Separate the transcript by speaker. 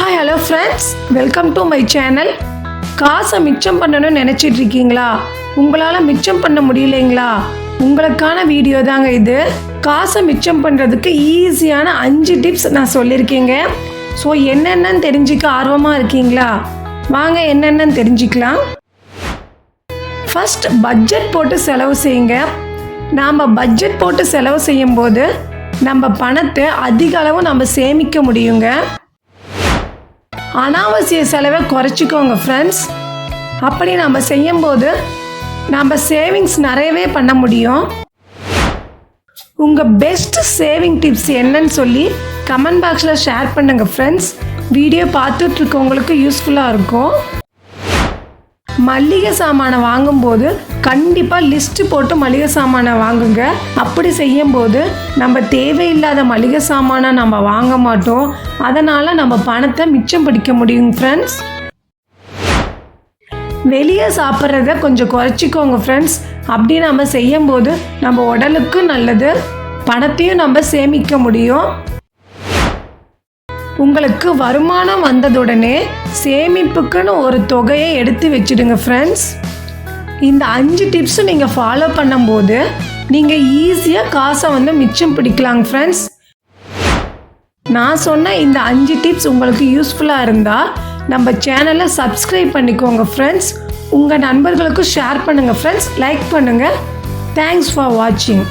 Speaker 1: Hi hello friends, welcome to my channel. காசை மிச்சம் பண்ணணும்னு நினச்சிட்டு இருக்கீங்களா? உங்களால் மிச்சம் பண்ண முடியலைங்களா? உங்களுக்கான வீடியோ தாங்க இது. காசை மிச்சம் பண்ணுறதுக்கு ஈஸியான 5 டிப்ஸ் நான் சொல்லியிருக்கேங்க. ஸோ என்னென்னு தெரிஞ்சிக்க ஆர்வமாக இருக்கீங்களா? வாங்க என்னென்னு தெரிஞ்சிக்கலாம். ஃபர்ஸ்ட் பட்ஜெட் போட்டு செலவு செய்யுங்க. நாம் பட்ஜெட் போட்டு செலவு செய்யும்போது நம்ம பணத்தை அதிக அளவு நம்ம சேமிக்க முடியுங்க. அனாவசிய செலவை குறைச்சிக்கோங்க ஃப்ரெண்ட்ஸ். அப்படி நம்ம செய்யும்போது நம்ம சேவிங்ஸ் நிறையவே பண்ண முடியும். உங்கள் பெஸ்ட் சேவிங் டிப்ஸ் என்னன்னு சொல்லி கமெண்ட் பாக்ஸில் ஷேர் பண்ணுங்கள் ஃப்ரெண்ட்ஸ். வீடியோ பார்த்துட்ருக்கவங்களுக்கு யூஸ்ஃபுல்லாக இருக்கும். மளிகை சாமானை வாங்கும்போது கண்டிப்பாக லிஸ்ட்டு போட்டு மளிகை சாமானை வாங்குங்க. அப்படி செய்யும்போது நம்ம தேவையில்லாத மளிகை சாமானை நம்ம வாங்க மாட்டோம். அதனால் நம்ம பணத்தை மிச்சம் பிடிக்க முடியும் ஃப்ரெண்ட்ஸ். வெளியே சாப்பிட்றத கொஞ்சம் குறைச்சிக்கோங்க ஃப்ரெண்ட்ஸ். அப்படி நம்ம செய்யும்போது நம்ம உடலுக்கு நல்லது, பணத்தையும் நம்ம சேமிக்க முடியும். உங்களுக்கு வருமானம் வந்ததுடனே சேமிப்புக்குன்னு ஒரு தொகையை எடுத்து வச்சுடுங்க ஃப்ரெண்ட்ஸ். இந்த 5 டிப்ஸும் நீங்கள் ஃபாலோ பண்ணும்போது நீங்கள் ஈஸியாக காசை மிச்சம் பிடிக்கலாங்க ஃப்ரெண்ட்ஸ். நான் சொன்ன இந்த 5 டிப்ஸ் உங்களுக்கு யூஸ்ஃபுல்லாக இருந்தால் நம்ம சேனலை சப்ஸ்கிரைப் பண்ணிக்கோங்க ஃப்ரெண்ட்ஸ். உங்கள் நண்பர்களுக்கும் ஷேர் பண்ணுங்கள் ஃப்ரெண்ட்ஸ். லைக் பண்ணுங்கள். தேங்க்ஸ் ஃபார் வாட்சிங்.